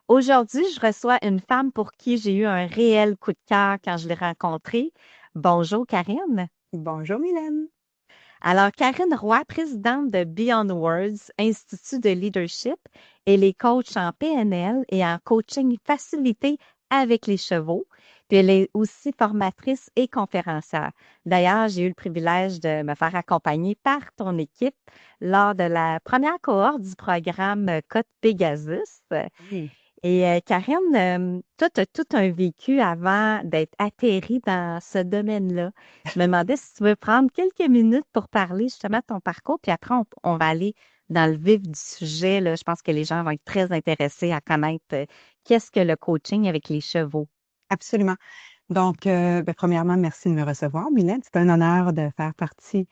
Aujourd'hui, je reçois une femme pour qui j'ai eu un réel coup de cœur quand je l'ai rencontrée. Bonjour, Karine. Bonjour Mylène. Alors, Karine Roy, présidente de Beyond Words, Institut de leadership, elle est coach en PNL et en coaching facilité avec les chevaux. Puis elle est aussi formatrice et conférencière. D'ailleurs, j'ai eu le privilège de me faire accompagner par ton équipe lors de la première cohorte du programme Côte Pegasus. Oui. Et Karine, toi, tu as tout un vécu avant d'être atterri dans ce domaine-là. Je me demandais si tu veux prendre quelques minutes pour parler justement de ton parcours, puis après, on va aller dans le vif du sujet, là. Je pense que les gens vont être très intéressés à connaître qu'est-ce que le coaching avec les chevaux. Absolument. Donc, premièrement, merci de me recevoir, Mylène. C'est un honneur de faire partie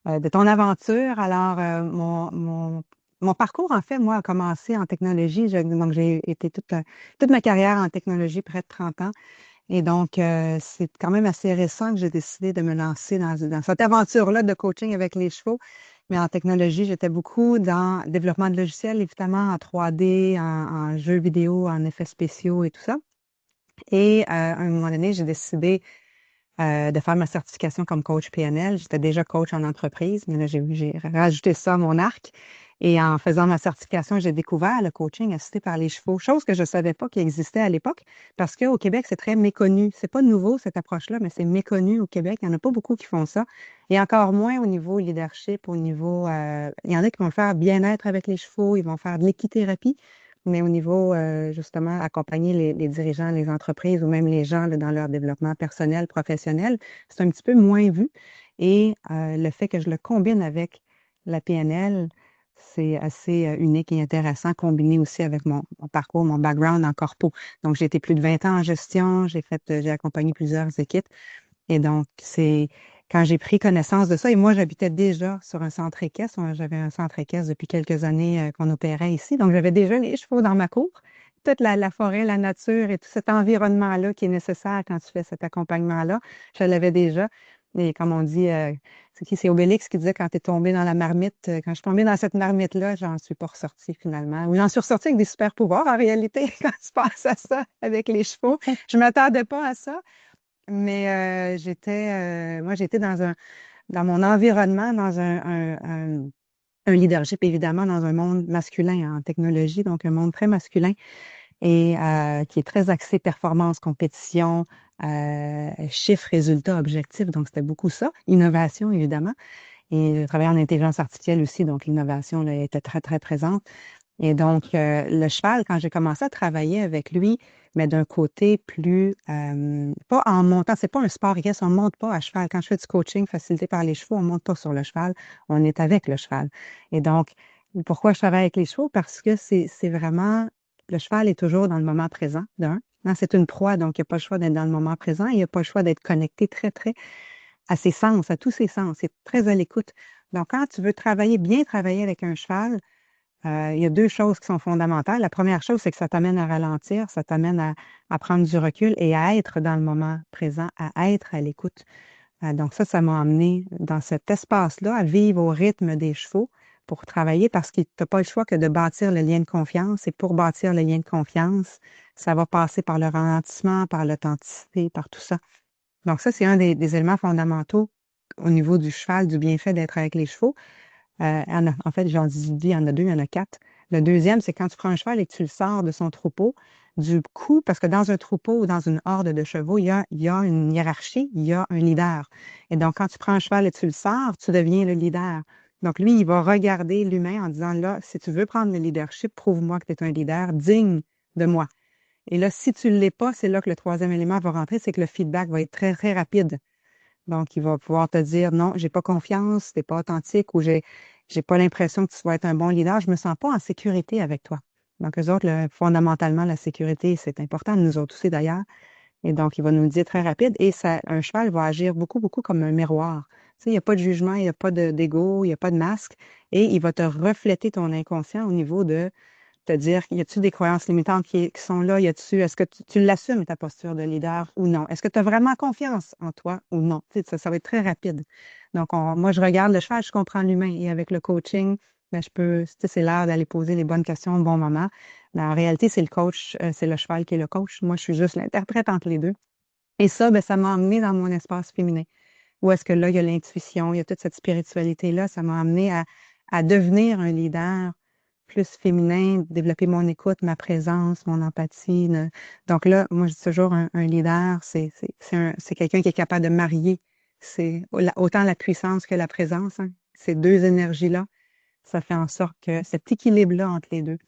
de ton aventure. Alors, mon parcours, en fait, moi, a commencé en technologie. Donc, j'ai été toute ma carrière en technologie, près de 30 ans. Et donc, c'est quand même assez récent que j'ai décidé de me lancer dans cette aventure-là de coaching avec les chevaux. Mais en technologie, j'étais beaucoup dans le développement de logiciels, évidemment, en 3D, en jeux vidéo, en effets spéciaux et tout ça. Et à un moment donné, j'ai décidé de faire ma certification comme coach PNL. J'étais déjà coach en entreprise, mais là, j'ai rajouté ça à mon arc. Et en faisant ma certification, j'ai découvert le coaching assisté par les chevaux, chose que je ne savais pas qui existait à l'époque, parce qu'au Québec, c'est très méconnu. C'est pas nouveau, cette approche-là, mais c'est méconnu au Québec. Il n'y en a pas beaucoup qui font ça. Et encore moins au niveau leadership, au niveau... il y en a qui vont faire bien-être avec les chevaux, ils vont faire de l'équithérapie. Mais au niveau, justement, accompagner les dirigeants, les entreprises ou même les gens là, dans leur développement personnel, professionnel, c'est un petit peu moins vu. Et le fait que je le combine avec la PNL, c'est assez unique et intéressant, combiné aussi avec mon parcours, mon background en corpo. Donc, j'ai été plus de 20 ans en gestion, j'ai accompagné plusieurs équipes. Et donc, c'est quand j'ai pris connaissance de ça, et moi, j'habitais déjà sur un centre équestre. J'avais un centre équestre depuis quelques années qu'on opérait ici. Donc, j'avais déjà les chevaux dans ma cour. Toute la forêt, la nature et tout cet environnement-là qui est nécessaire quand tu fais cet accompagnement-là, je l'avais déjà. Et comme on dit, c'est Obélix qui disait quand tu es tombé dans la marmite, quand je suis tombée dans cette marmite-là, j'en suis pas ressortie finalement. Ou j'en suis ressortie avec des super pouvoirs en réalité, quand tu passes à ça avec les chevaux. Je m'attendais pas à ça. Mais moi, j'étais dans mon environnement, dans un leadership, évidemment, dans un monde masculin en technologie, donc un monde très masculin et qui est très axé performance, compétition, chiffres, résultats, objectifs. Donc, c'était beaucoup ça. Innovation, évidemment. Et je travaillais en intelligence artificielle aussi, donc l'innovation là, était très, très présente. Et donc, le cheval, quand j'ai commencé à travailler avec lui, mais d'un côté plus, pas en montant, c'est pas un sport équestre, on ne monte pas à cheval. Quand je fais du coaching facilité par les chevaux, on ne monte pas sur le cheval, on est avec le cheval. Et donc, pourquoi je travaille avec les chevaux? Parce que c'est vraiment, le cheval est toujours dans le moment présent, d'un. Hein, c'est une proie, donc il n'y a pas le choix d'être dans le moment présent, il n'y a pas le choix d'être connecté très, très à ses sens, à tous ses sens. C'est très à l'écoute. Donc, quand tu veux travailler, bien travailler avec un cheval, il y a deux choses qui sont fondamentales. La première chose, c'est que ça t'amène à ralentir, ça t'amène à prendre du recul et à être dans le moment présent, à être à l'écoute. Donc ça m'a amené dans cet espace-là, à vivre au rythme des chevaux pour travailler parce que tu n'as pas le choix que de bâtir le lien de confiance. Et pour bâtir le lien de confiance, ça va passer par le ralentissement, par l'authenticité, par tout ça. Donc ça, c'est un des éléments fondamentaux au niveau du cheval, du bienfait d'être avec les chevaux. En fait, j'en dis, il y en a deux, il y en a quatre. Le deuxième, c'est quand tu prends un cheval et que tu le sors de son troupeau, du coup, parce que dans un troupeau ou dans une horde de chevaux, il y a une hiérarchie, il y a un leader. Et donc, quand tu prends un cheval et tu le sors, tu deviens le leader. Donc, lui, il va regarder l'humain en disant, là, si tu veux prendre le leadership, prouve-moi que tu es un leader digne de moi. Et là, si tu ne l'es pas, c'est là que le troisième élément va rentrer, c'est que le feedback va être très, très rapide. Donc, il va pouvoir te dire non, j'ai pas confiance, t'es pas authentique ou j'ai pas l'impression que tu vas être un bon leader, je me sens pas en sécurité avec toi. Donc, eux autres, fondamentalement, la sécurité, c'est important, nous autres aussi d'ailleurs. Et donc, il va nous le dire très rapide. Et ça, un cheval va agir beaucoup, beaucoup comme un miroir. Tu sais, il n'y a pas de jugement, il n'y a pas d'ego, il n'y a pas de masque. Et il va te refléter ton inconscient au niveau de te dire, y a-tu des croyances limitantes qui sont là? Est-ce que tu l'assumes, ta posture de leader ou non? Est-ce que tu as vraiment confiance en toi ou non? Tu sais, ça va être très rapide. Donc, moi, je regarde le cheval, je comprends l'humain. Et avec le coaching, ben, tu sais, c'est l'heure d'aller poser les bonnes questions au bon moment. Mais en réalité, c'est le coach, c'est le cheval qui est le coach. Moi, je suis juste l'interprète entre les deux. Et ça, ben, ça m'a emmené dans mon espace féminin. Où est-ce que là, il y a l'intuition, il y a toute cette spiritualité-là. Ça m'a amené à devenir un leader plus féminin, développer mon écoute, ma présence, mon empathie. Donc là, moi, je dis toujours, un leader, c'est quelqu'un qui est capable de marier autant la puissance que la présence. Hein. Ces deux énergies-là, ça fait en sorte que cet équilibre-là entre les deux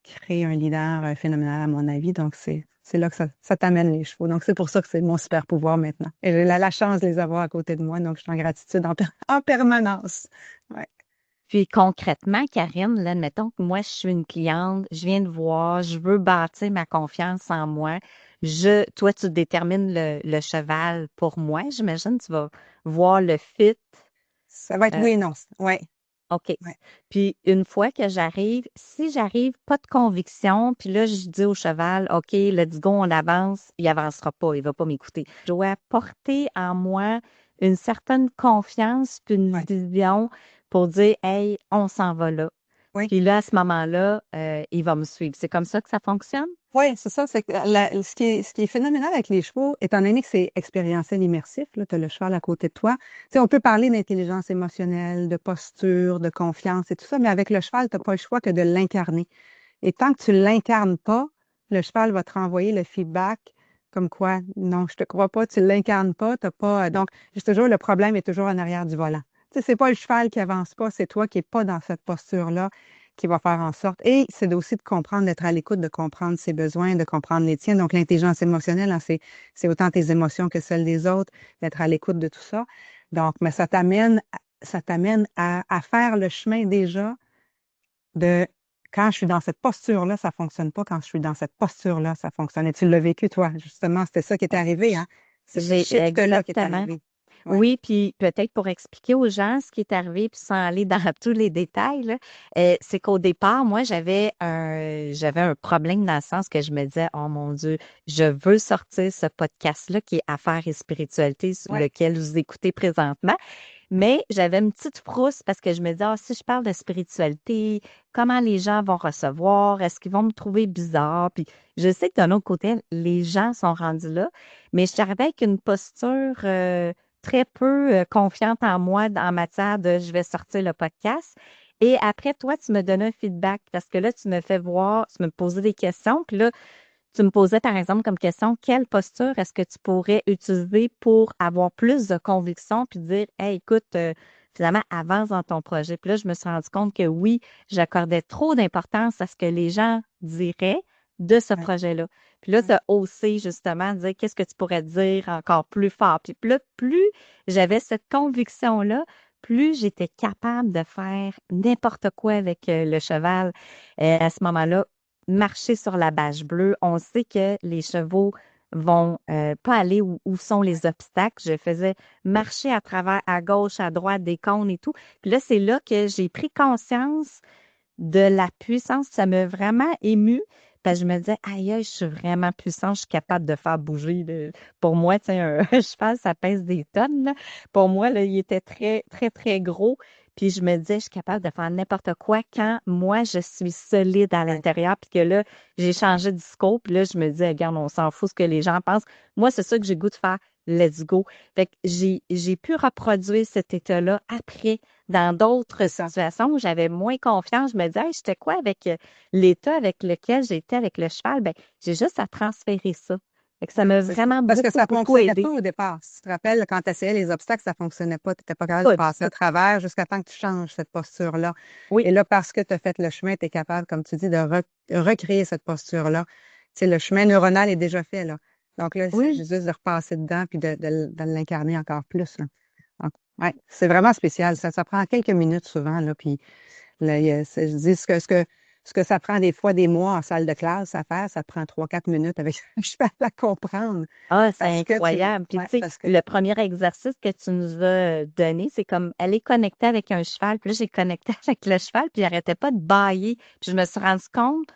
crée un leader phénoménal, à mon avis. Donc, c'est là que ça t'amène les chevaux. Donc, c'est pour ça que c'est mon super pouvoir maintenant. Et j'ai la chance de les avoir à côté de moi. Donc, je suis en gratitude en permanence. Ouais. Puis concrètement, Karine, là, admettons que moi, je suis une cliente, je viens de voir, je veux bâtir ma confiance en moi. Toi, tu détermines le cheval pour moi. J'imagine que tu vas voir le fit. Ça va être euh, oui et non. Ouais. OK. Ouais. Puis une fois que j'arrive, si j'arrive pas de conviction, puis là, je dis au cheval, OK, let's go, on avance, il avancera pas, il va pas m'écouter. Je dois porter en moi une certaine confiance, puis une Ouais. vision pour dire, hey, on s'en va là. Oui. Puis là, à ce moment-là, il va me suivre. C'est comme ça que ça fonctionne? Oui, c'est ça. C'est que ce qui est phénoménal avec les chevaux, étant donné que c'est expérientiel immersif, là, tu as le cheval à côté de toi. Tu sais, on peut parler d'intelligence émotionnelle, de posture, de confiance et tout ça, mais avec le cheval, tu n'as pas le choix que de l'incarner. Et tant que tu ne l'incarnes pas, le cheval va te renvoyer le feedback comme quoi, non, je te crois pas, tu ne l'incarnes pas, t'as pas. Donc, juste toujours, le problème est toujours en arrière du volant. Tu sais, c'est pas le cheval qui avance pas, c'est toi qui n'es pas dans cette posture-là qui va faire en sorte. Et c'est aussi de comprendre, d'être à l'écoute, de comprendre ses besoins, de comprendre les tiens. Donc, l'intelligence émotionnelle, hein, c'est autant tes émotions que celles des autres, d'être à l'écoute de tout ça. Donc, mais ça t'amène à faire le chemin déjà de quand je suis dans cette posture-là, ça fonctionne pas. Quand je suis dans cette posture-là, ça fonctionne. Et tu l'as vécu, toi, justement, c'était ça qui est arrivé, hein? C'est ce J'ai shift-là qui est exactement. arrivé. Ouais. Oui, puis peut-être pour expliquer aux gens ce qui est arrivé, puis sans aller dans tous les détails, là, c'est qu'au départ, moi, j'avais un problème dans le sens que je me disais, oh mon Dieu, je veux sortir ce podcast-là qui est Affaires et spiritualité, sur Ouais. lequel vous écoutez présentement. Mais j'avais une petite frousse parce que je me disais, ah, si je parle de spiritualité, comment les gens vont recevoir? Est-ce qu'ils vont me trouver bizarre? Puis je sais que d'un autre côté, les gens sont rendus là, mais je suis arrivée avec une posture très peu confiante en moi en matière de je vais sortir le podcast. Et après, toi, tu me donnes un feedback parce que là, tu me fais voir, tu me posais des questions. Puis là, tu me posais, par exemple, comme question, quelle posture est-ce que tu pourrais utiliser pour avoir plus de conviction puis dire, hey, écoute, finalement, avance dans ton projet. Puis là, je me suis rendu compte que oui, j'accordais trop d'importance à ce que les gens diraient de ce Ouais. projet-là. Puis là, tu Ouais. as osé justement dire qu'est-ce que tu pourrais dire encore plus fort. Puis là, plus j'avais cette conviction-là, plus j'étais capable de faire n'importe quoi avec le cheval. À ce moment-là, marcher sur la bâche bleue. On sait que les chevaux vont pas aller où sont les obstacles. Je faisais marcher à travers, à gauche, à droite, des cônes et tout. Puis là, c'est là que j'ai pris conscience de la puissance. Ça m'a vraiment émue. Parce que je me disais, aïe, aïe, je suis vraiment puissante, je suis capable de faire bouger. Pour moi, tu sais, un, un cheval, ça pèse des tonnes, là. Pour moi, là, il était très, très, très gros. Puis je me disais, je suis capable de faire n'importe quoi quand moi, je suis solide à Ouais. l'intérieur. Puis que là, j'ai changé de discours. Puis là, je me disais, regarde, on s'en fout ce que les gens pensent. Moi, c'est ça que j'ai le goût de faire. Let's go. Fait que j'ai pu reproduire cet état-là après dans d'autres C'est ça. situations où j'avais moins confiance. Je me disais, hey, j'étais quoi avec l'état avec lequel j'étais avec le cheval? Ben, j'ai juste à transférer ça. Fait que ça Ouais, m'a c'est ça. vraiment Parce que beaucoup, ça beaucoup fonctionnait aidé. pas au départ. Si tu te rappelles, quand tu essayais les obstacles, ça fonctionnait pas. Tu n'étais pas capable de Pas du passer à tout. travers jusqu'à temps que tu changes cette posture-là. Oui, Et là, parce que tu as fait le chemin, tu es capable, comme tu dis, de recréer cette posture-là. Tu sais, le chemin neuronal est déjà fait, là. Donc là, c'est oui. juste de repasser dedans puis de l'incarner encore plus, là. Donc, ouais, c'est vraiment spécial. Ça prend quelques minutes souvent, là. Puis là, je dis ce que ça prend des fois des mois en salle de classe à faire, ça prend 3, 4 minutes avec un cheval à comprendre. Ah, c'est Parce que incroyable. Puis, ouais, tu sais, parce que, le premier exercice que tu nous as donné, c'est comme aller connecter avec un cheval. Puis là, j'ai connecté avec le cheval, puis j'arrêtais pas de bâiller. Puis je me suis rendu compte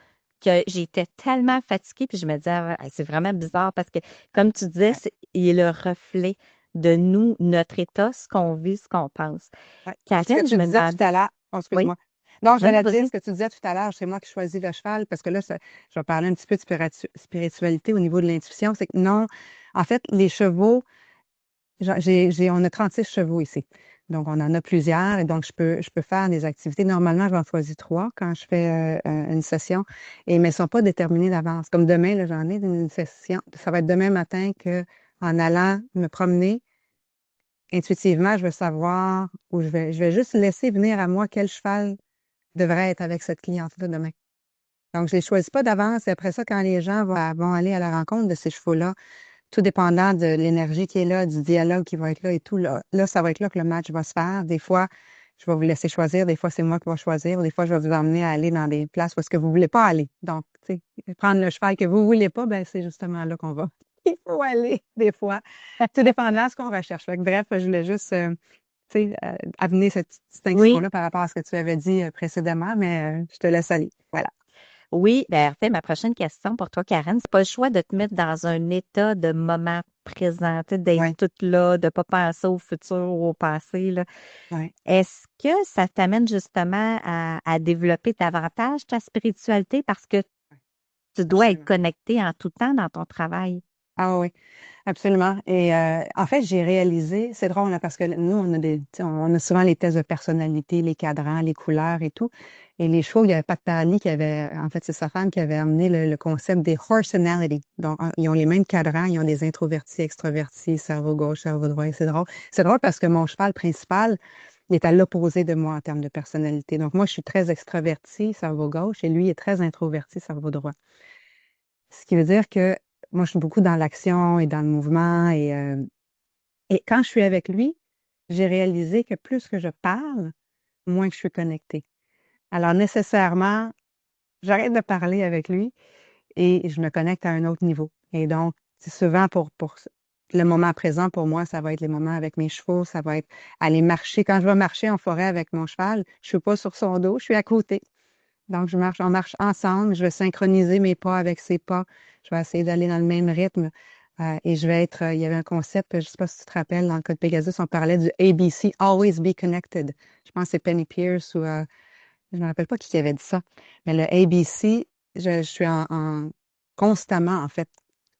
que j'étais tellement fatiguée, puis je me disais, ah, c'est vraiment bizarre parce que, comme tu disais, ouais, il est le reflet de nous, notre état, ce qu'on vit, ce qu'on pense. ouais. Puis ce que Karine, je tu me disais tout demande, à l'heure, oh, oui, excuse-moi, Donc, je Oui, vais dire vas-y. ce que tu disais tout à l'heure, c'est moi qui choisis le cheval, parce que là, je vais parler un petit peu de spiritualité au niveau de l'intuition. C'est que non, en fait, les chevaux, on a 36 chevaux ici. Donc, on en a plusieurs et donc je peux faire des activités. Normalement, j'en choisis 3 quand je fais une session, mais elles ne sont pas déterminées d'avance. Comme demain, là, j'en ai une session. Ça va être demain matin que, en allant me promener, intuitivement, je vais savoir où je vais juste laisser venir à moi quel cheval devrait être avec cette cliente-là demain. Donc, je les choisis pas d'avance et après ça, quand les gens vont aller à la rencontre de ces chevaux-là, tout dépendant de l'énergie qui est là, du dialogue qui va être là et tout, là, ça va être là que le match va se faire. Des fois, je vais vous laisser choisir. Des fois, c'est moi qui vais choisir. Ou des fois, je vais vous emmener à aller dans des places où est-ce que vous voulez pas aller. Donc, tu sais, prendre le cheval que vous voulez pas, ben, c'est justement là qu'on va. Il faut aller, des fois. Tout dépendant de ce qu'on recherche. Fait que, bref, je voulais juste, tu sais, amener cette petite Oui, distinction-là par rapport à ce que tu avais dit précédemment, mais je te laisse aller. Voilà. oui. Ben, en fait, ma prochaine question pour toi, Karen, c'est pas le choix de te mettre dans un état de moment présent, tu sais, d'être Oui, toute là, de pas penser au futur ou au passé, là. oui, Est-ce que ça t'amène justement à développer davantage ta spiritualité parce que tu dois être absolument. connecté en tout temps dans ton travail? Ah oui. Absolument. Et en fait, j'ai réalisé, c'est drôle, hein, parce que nous, on a tu sais, on a souvent les tests de personnalité, les cadrans, les couleurs et tout. Et les chevaux, il n'y avait pas de Paris qui avait, en fait, c'est sa femme qui avait amené le concept des horsenality. Donc, ils ont les mêmes cadrans, ils ont des introvertis, extrovertis, cerveau gauche, cerveau droit. Et c'est drôle. C'est drôle parce que mon cheval principal, il est à l'opposé de moi en termes de personnalité. Donc, moi, je suis très extrovertie, cerveau gauche, et lui est très introverti, cerveau droit. Ce qui veut dire que moi, je suis beaucoup dans l'action et dans le mouvement. Et quand je suis avec lui, j'ai réalisé que plus que je parle, moins que je suis connectée. Alors, nécessairement, j'arrête de parler avec lui et je me connecte à un autre niveau. Et donc, c'est souvent pour le moment présent, pour moi, ça va être les moments avec mes chevaux, ça va être aller marcher. Quand je vais marcher en forêt avec mon cheval, je suis pas sur son dos, je suis à côté. Donc, on marche ensemble, je vais synchroniser mes pas avec ses pas, je vais essayer d'aller dans le même rythme. Et je vais être, il y avait un concept, je ne sais pas si tu te rappelles, dans le code Pegasus, on parlait du ABC, Always Be Connected. Je pense que c'est Penny Pierce ou je ne me rappelle pas qui avait dit ça. Mais le ABC, je suis constamment, en fait,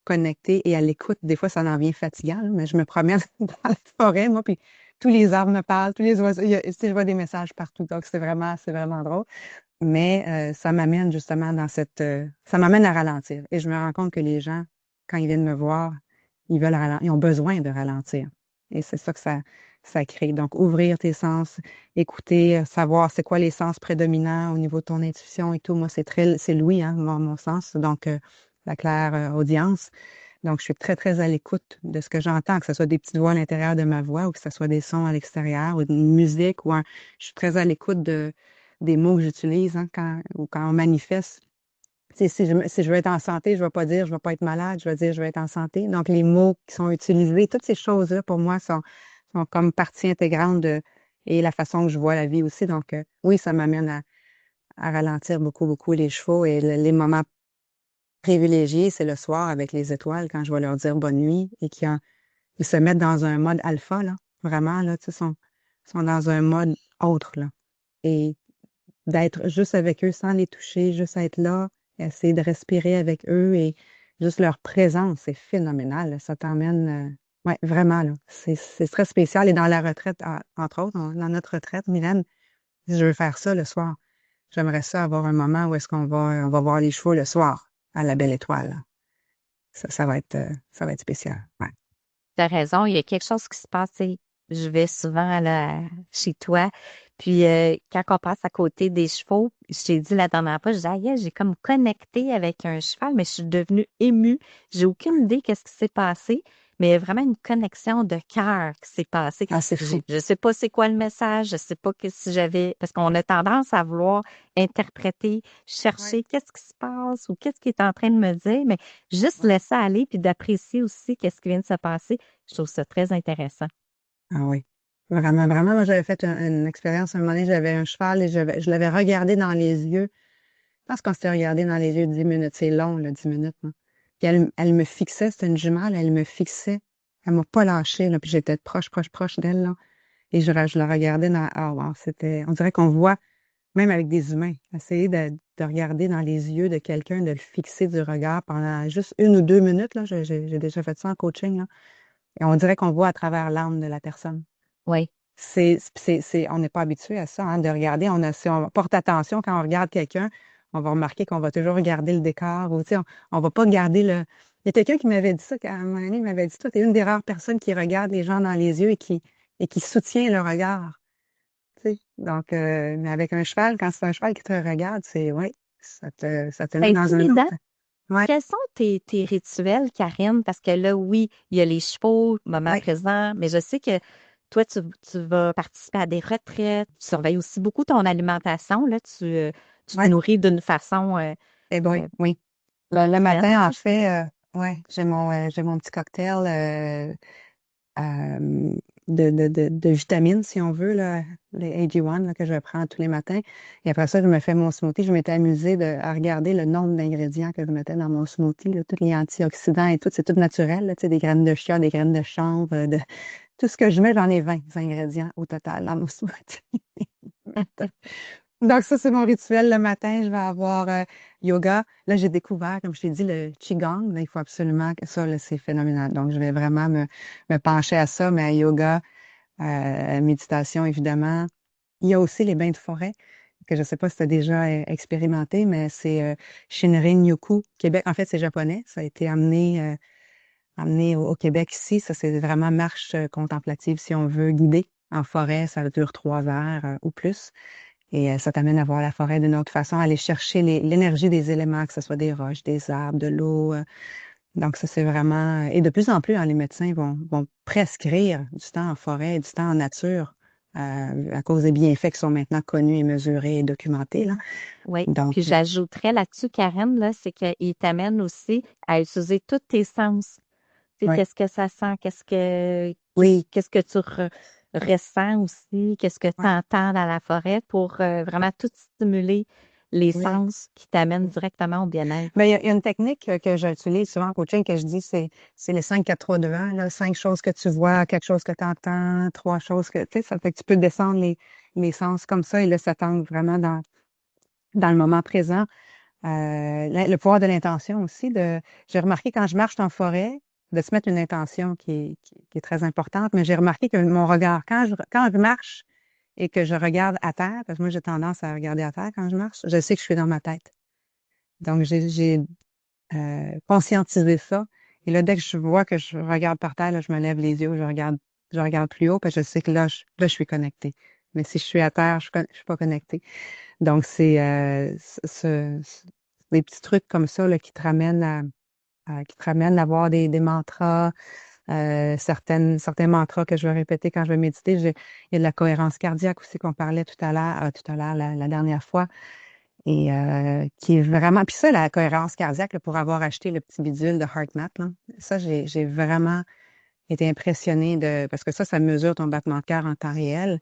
connectée et à l'écoute. Des fois, ça en devient fatigant, là, mais je me promène dans la forêt, moi, puis tous les arbres me parlent, tous les oiseaux, tu sais, je vois des messages partout. Donc, c'est vraiment drôle. Mais ça m'amène justement ça m'amène à ralentir. Et je me rends compte que les gens, quand ils viennent me voir, ils veulent ralentir, ils ont besoin de ralentir. Et c'est ça que ça crée. Donc, ouvrir tes sens, écouter, savoir c'est quoi les sens prédominants au niveau de ton intuition et tout. Moi, c'est l'ouïe, hein, mon sens. Donc, la claire audience. Donc, je suis très, très à l'écoute de ce que j'entends, que ce soit des petites voix à l'intérieur de ma voix ou que ce soit des sons à l'extérieur ou une musique je suis très à l'écoute des mots que j'utilise, hein, quand on manifeste. Tu sais, si je veux être en santé, je ne vais pas dire je ne vais pas être malade, je vais dire je vais être en santé. Donc, les mots qui sont utilisés, toutes ces choses-là, pour moi, sont comme partie intégrante et la façon que je vois la vie aussi. Donc, oui, ça m'amène à ralentir beaucoup, beaucoup les chevaux et les moments privilégiés, c'est le soir avec les étoiles quand je vais leur dire bonne nuit et ils se mettent dans un mode alpha, là. Vraiment, là, tu sais, sont dans un mode autre, là. Et d'être juste avec eux sans les toucher, juste être là, essayer de respirer avec eux et juste leur présence, c'est phénoménal, là. Ça t'emmène, ouais, vraiment, là. C'est très spécial. Et dans la retraite, entre autres, dans notre retraite, Mylène, si je veux faire ça le soir. J'aimerais ça avoir un moment où est-ce on va voir les chevaux le soir à la Belle Étoile, là. Ça va être spécial. Ouais. Tu as raison, il y a quelque chose qui se passe, tu sais, je vais souvent là, chez toi, puis quand on passe à côté des chevaux, je t'ai dit la dernière fois, je disais, aïe, j'ai comme connecté avec un cheval, mais je suis devenue émue. J'ai aucune idée qu'est-ce qui s'est passé, mais il y a vraiment une connexion de cœur qui s'est passée. Ah, c'est fou. Je sais pas c'est quoi le message, je sais pas que si j'avais, parce qu'on a tendance à vouloir interpréter, Oui. chercher qu'est-ce qui se passe ou qu'est-ce qu'il est en train de me dire, mais juste Ouais. laisser aller puis d'apprécier aussi qu'est-ce qui vient de se passer. Je trouve ça très intéressant. Ah oui. Vraiment, vraiment. Moi, j'avais fait une expérience. Un moment donné, j'avais un cheval et je l'avais regardé dans les yeux. Je pense qu'on s'était regardé dans les yeux 10 minutes. C'est long, là, 10 minutes, là. Puis elle me fixait. C'était une jumelle. Elle me fixait. Elle m'a pas lâché, là. Puis j'étais proche, proche, proche d'elle, là. Et je la regardais dans, ah, wow, on dirait qu'on voit. même avec des humains. Essayer de regarder dans les yeux de quelqu'un, de le fixer du regard pendant juste 1 ou 2 minutes, là. J'ai déjà fait ça en coaching, là. Et on dirait qu'on voit à travers l'âme de la personne. Oui. On n'est pas habitué à ça, hein, de regarder. Si on porte attention quand on regarde quelqu'un, on va remarquer qu'on va toujours regarder le décor ou, tu sais, on va pas regarder le. Il y a quelqu'un qui m'avait dit ça, à un moment donné, il m'avait dit, toi, tu es une des rares personnes qui regarde les gens dans les yeux et qui soutient le regard. Tu sais. Donc, mais avec un cheval, quand c'est un cheval qui te regarde, oui, ça te C'est met dans un intimidant. autre. Ouais, Quels sont tes rituels, Karine? Parce que là, oui, il y a les chevaux, moment ouais, présent, mais je sais que toi, tu vas participer à des retraites, tu surveilles aussi beaucoup ton alimentation, là, tu te ouais. nourris d'une façon Eh boy, euh, oui. Le saine, matin, en tu sais. fait, ouais, j'ai mon petit cocktail. euh, de vitamines, si on veut, là, les AG1 là, que je prends tous les matins. Et après ça, je me fais mon smoothie. Je m'étais amusée à regarder le nombre d'ingrédients que je mettais dans mon smoothie, là, tous les antioxydants et tout. C'est tout naturel, là, tu sais, des graines de chia, des graines de chanvre, tout ce que je mets, j'en ai 20 ingrédients au total dans mon smoothie. Donc, ça, c'est mon rituel le matin. Je vais avoir yoga. Là, j'ai découvert, comme je t'ai dit, le Qigong. Là, il faut absolument que ça, là, c'est phénoménal. Donc, je vais vraiment me pencher à ça, mais à yoga, méditation, évidemment. Il y a aussi les bains de forêt, que je ne sais pas si tu as déjà expérimenté, mais c'est Shinrin-yoku, Québec. En fait, c'est japonais. Ça a été amené au Québec ici. Ça, c'est vraiment marche contemplative, si on veut, guider en forêt. Ça dure 3 heures ou plus. Et ça t'amène à voir la forêt d'une autre façon, aller chercher l'énergie des éléments, que ce soit des roches, des arbres, de l'eau. Donc, ça, c'est vraiment. Et de plus en plus, hein, les médecins vont prescrire du temps en forêt et du temps en nature à cause des bienfaits qui sont maintenant connus et mesurés et documentés, là. Oui. Donc, Puis j'ajouterais là-dessus, Karen, là, c'est qu'il t'amène aussi à utiliser tous tes sens. Tu sais, oui, qu'est-ce que ça sent, oui, qu'est-ce que tu ressens aussi, qu'est-ce que tu oui, entends dans la forêt pour vraiment tout stimuler les oui. sens qui t'amènent directement au bien-être. Mais il y a une technique que j'utilise souvent en coaching que je dis, c'est les 5, 4, 3, 2, 1, là, 5 choses que tu vois, quelque chose que tu entends, 3 choses que, tu sais, ça fait que tu peux descendre les sens comme ça et là, ça t'ancre vraiment dans le moment présent. Le pouvoir de l'intention aussi. J'ai remarqué quand je marche en forêt, de se mettre une intention qui est très importante, mais j'ai remarqué que mon regard, quand je marche et que je regarde à terre, parce que moi j'ai tendance à regarder à terre quand je marche, je sais que je suis dans ma tête. Donc j'ai conscientisé ça. Et là, dès que je vois que je regarde par terre, là, je me lève les yeux, je regarde plus haut, parce que je sais que là, je suis connectée. Mais si je suis à terre, je suis pas connectée. Donc, c'est des petits trucs comme ça là, qui te ramènent à avoir des mantras, certains mantras que je vais répéter quand je vais méditer. Il y a de la cohérence cardiaque aussi qu'on parlait tout à l'heure, la dernière fois, et qui est vraiment. Puis ça, la cohérence cardiaque, là, pour avoir acheté le petit bidule de HeartMath, là, ça, j'ai vraiment été impressionnée parce que ça mesure ton battement de cœur en temps réel.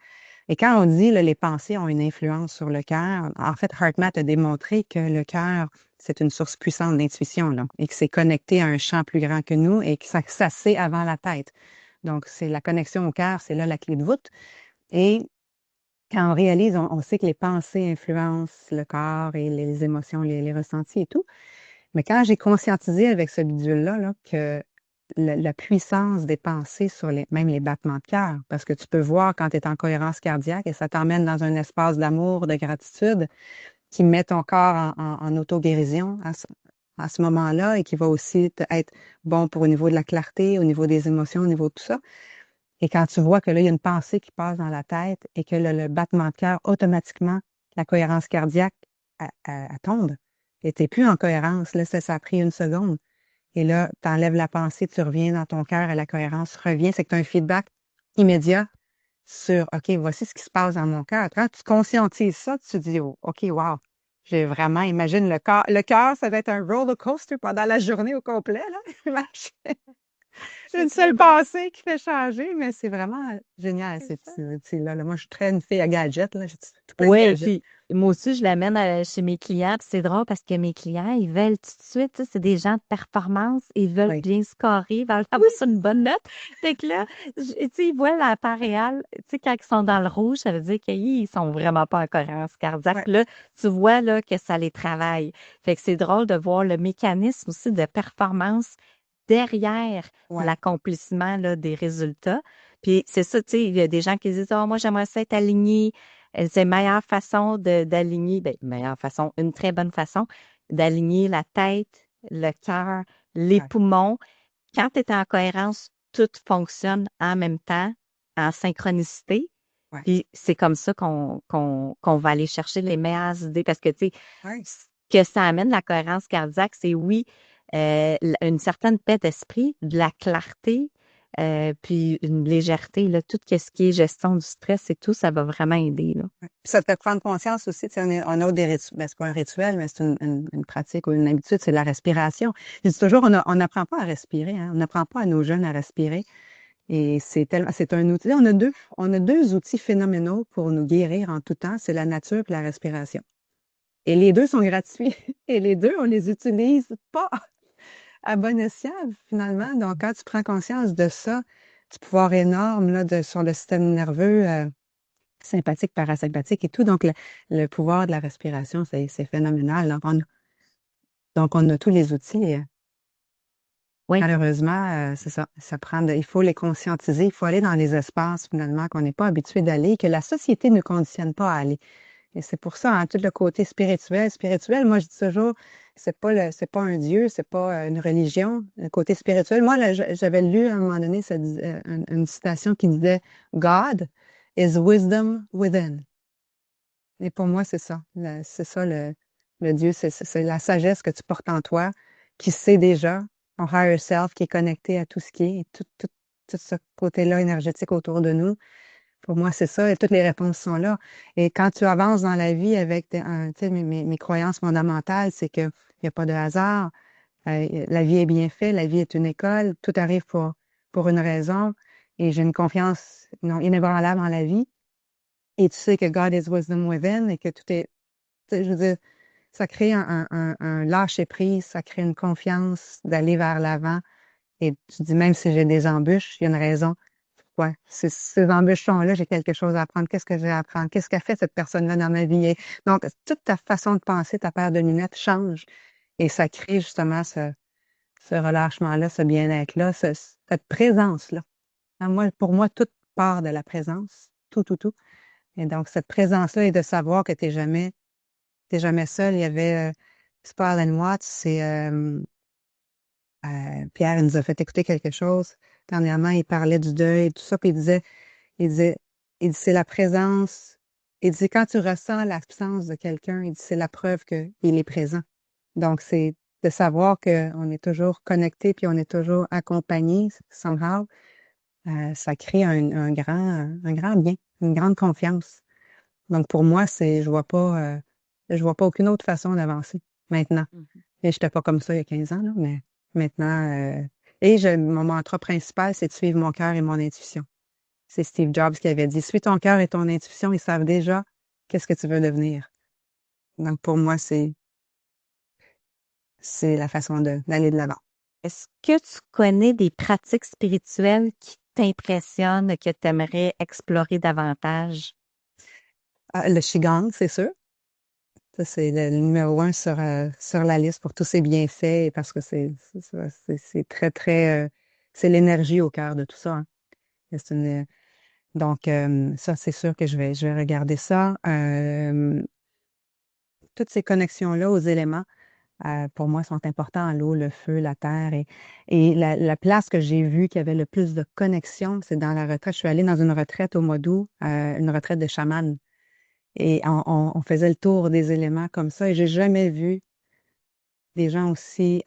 Et quand on dit là, les pensées ont une influence sur le cœur, en fait, HeartMath a démontré que le cœur, c'est une source puissante d'intuition, là, et que c'est connecté à un champ plus grand que nous et que ça c'est avant la tête. Donc, c'est la connexion au cœur, c'est là la clé de voûte. Et quand on réalise, on sait que les pensées influencent le corps et les émotions, les ressentis et tout. Mais quand j'ai conscientisé avec ce bidule-là là, que la puissance des pensées sur même les battements de cœur, parce que tu peux voir quand tu es en cohérence cardiaque et ça t'emmène dans un espace d'amour, de gratitude qui met ton corps en auto-guérison à ce moment-là et qui va aussi être bon pour au niveau de la clarté, au niveau des émotions, au niveau de tout ça. Et quand tu vois que là, il y a une pensée qui passe dans la tête et que le battement de cœur, automatiquement, la cohérence cardiaque, elle tombe. Et tu n'es plus en cohérence. Là, ça a pris 1 seconde. Et là, tu enlèves la pensée, tu reviens dans ton cœur et la cohérence revient. C'est que tu as un feedback immédiat sur OK, voici ce qui se passe dans mon cœur. Quand tu conscientises ça, tu te dis oh, OK, wow. J'ai vraiment, imagine le cœur. Le cœur, ça va être un roller coaster pendant la journée au complet, là. Une C'est très seule bon, pensée qui fait changer, mais c'est vraiment génial, c'est ces ça. petits outils-là. Là, moi, je suis très une fille à gadgets, là. J'ai tout plein de Oui, gadgets. puis moi aussi, je l'amène chez mes clients. Puis c'est drôle parce que mes clients, ils veulent tout de suite, tu sais, c'est des gens de performance, ils veulent Oui, bien scorer, ils veulent avoir sur une bonne note. Fait que là, tu sais, ils voient la part réelle. Tu sais, quand ils sont dans le rouge, ça veut dire qu'ils sont vraiment pas en cohérence cardiaque. oui, Puis là, tu vois là, que ça les travaille. Fait que c'est drôle de voir le mécanisme aussi de performance derrière oui, l'accomplissement là, des résultats. Puis c'est ça, tu sais, il y a des gens qui disent, oh, moi, j'aimerais ça être aligné. C'est une meilleure façon d'aligner, ben, meilleure façon, une très bonne façon d'aligner la tête, le cœur, les oui, poumons. Quand tu es en cohérence, tout fonctionne en même temps, en synchronicité. oui, Puis c'est comme ça qu'on va aller chercher les meilleures idées parce que, tu sais, oui. ce que ça amène la cohérence cardiaque, c'est oui, une certaine paix d'esprit, de la clarté, puis une légèreté, là, tout ce qui est gestion du stress et tout, ça va vraiment aider, là. Ouais. Puis ça te fait prendre conscience aussi, tu sais, on a des rituels, ben, c'est pas un rituel, mais c'est une pratique ou une habitude, c'est la respiration. Je dis toujours, on n'apprend pas à respirer, hein, on n'apprend pas à nos jeunes à respirer. Et c'est un outil. On a deux outils phénoménaux pour nous guérir en tout temps, c'est la nature et la respiration. Et les deux sont gratuits. Et les deux, on les utilise pas à bon escient, finalement. Donc, quand tu prends conscience de ça, du pouvoir énorme là, sur le système nerveux, sympathique, parasympathique et tout. Donc, le pouvoir de la respiration, c'est phénoménal. Donc, on a tous les outils. Et Oui. malheureusement, c'est ça. Il faut les conscientiser. Il faut aller dans les espaces, finalement, qu'on n'est pas habitué d'aller, que la société ne conditionne pas à aller. Et c'est pour ça, hein, tout le côté spirituel. Spirituel, moi, je dis toujours, c'est pas un dieu, c'est pas une religion. Le côté spirituel. Moi, là, j'avais lu à un moment donné une citation qui disait God is wisdom within. Et pour moi, c'est ça. C'est ça le Dieu, c'est la sagesse que tu portes en toi, qui sait déjà, ton higher self qui est connecté à tout ce qui est, tout ce côté-là énergétique autour de nous. Pour moi, c'est ça, et toutes les réponses sont là. Et quand tu avances dans la vie avec tu sais, mes croyances fondamentales, c'est qu'il n'y a pas de hasard. La vie est bien faite, la vie est une école, tout arrive pour une raison. Et j'ai une confiance non, inébranlable en la vie. Et tu sais que God is wisdom within et que tout est, tu sais, je veux dire, ça crée un lâcher-prise, ça crée une confiance d'aller vers l'avant. Et tu dis, même si j'ai des embûches, il y a une raison. Ouais, ces embûches-là, j'ai quelque chose à apprendre. Qu'est-ce que j'ai à apprendre? Qu'est-ce qu'a fait cette personne-là dans ma vie? Et donc, toute ta façon de penser, ta paire de lunettes change. Et ça crée justement ce relâchement-là, ce bien-être-là, cette présence-là. Hein, moi, pour moi, tout part de la présence. Tout, tout, tout. Et donc, cette présence-là et de savoir que t'es jamais seul. Il y avait Spall and Watts, c'est Pierre, il nous a fait écouter quelque chose. Dernièrement, il parlait du deuil et tout ça, puis il disait, il dit, c'est la présence. Il dit, quand tu ressens l'absence de quelqu'un, il dit, c'est la preuve qu'il est présent. Donc, c'est de savoir qu'on est toujours connecté puis on est toujours accompagné, somehow, ça crée un grand bien, une grande confiance. Donc, pour moi, je vois pas aucune autre façon d'avancer maintenant. Mhm. Et j'étais pas comme ça il y a 15 ans, là, mais maintenant, mon mantra principal, c'est de suivre mon cœur et mon intuition. C'est Steve Jobs qui avait dit, suis ton cœur et ton intuition, ils savent déjà qu'est-ce que tu veux devenir. Donc, pour moi, c'est la façon d'aller de l'avant. Est-ce que tu connais des pratiques spirituelles qui t'impressionnent, que tu aimerais explorer davantage? Ah, le Qigong, c'est sûr. Ça, c'est le numéro un sur la liste pour tous ses bienfaits parce que c'est très, très, c'est l'énergie au cœur de tout ça, hein. C'est une, donc, ça, c'est sûr que je vais regarder ça. Toutes ces connexions-là aux éléments, pour moi, sont importants. L'eau, le feu, la terre. Et la place que j'ai vue qui avait le plus de connexion, c'est dans la retraite. Je suis allée dans une retraite au mois d'août, une retraite de chaman. Et on faisait le tour des éléments comme ça. Et j'ai jamais vu des gens aussi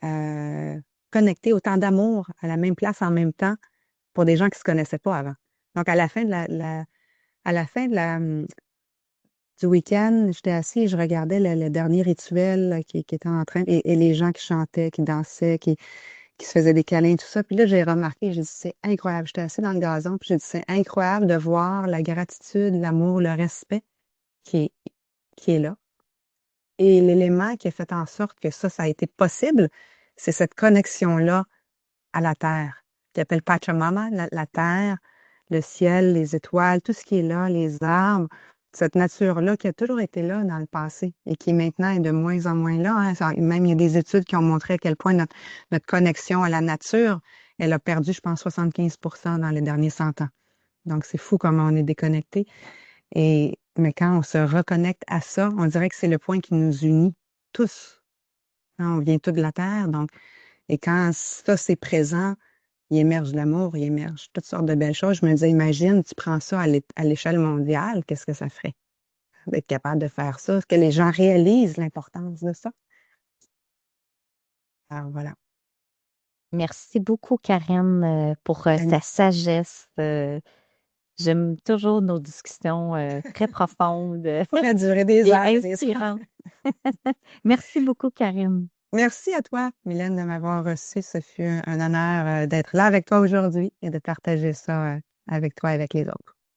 connectés, autant d'amour à la même place en même temps pour des gens qui se connaissaient pas avant. Donc, à la fin de à la fin de du week-end, j'étais assise et je regardais le dernier rituel là, qui était en train, et les gens qui chantaient, qui dansaient, qui se faisaient des câlins, tout ça. Puis là, j'ai remarqué, j'ai dit, c'est incroyable. J'étais assise dans le gazon, puis j'ai dit, c'est incroyable de voir la gratitude, l'amour, le respect qui est, qui est là. Et l'élément qui a fait en sorte que ça a été possible, c'est cette connexion-là à la terre, qui appelle Pachamama, la terre, le ciel, les étoiles, tout ce qui est là, les arbres, cette nature-là qui a toujours été là dans le passé et qui maintenant est de moins en moins là, hein. Même il y a des études qui ont montré à quel point notre connexion à la nature, elle a perdu, je pense, 75% dans les derniers 100 ans. Donc, c'est fou comment on est déconnecté. Mais quand on se reconnecte à ça, on dirait que c'est le point qui nous unit tous, hein. On vient tous de la terre, donc, et quand ça, c'est présent, il émerge de l'amour, il émerge toutes sortes de belles choses. Je me disais, imagine, tu prends ça à l'échelle mondiale, qu'est-ce que ça ferait d'être capable de faire ça? Est-ce que les gens réalisent l'importance de ça? Alors voilà. Merci beaucoup, Karen, pour Ben, ta sagesse. J'aime toujours nos discussions très profondes ça pourrait durer des et heures et des heures. inspirantes. Merci beaucoup, Karen. Merci à toi, Mylène, de m'avoir reçu. Ce fut un honneur d'être là avec toi aujourd'hui et de partager ça avec toi et avec les autres.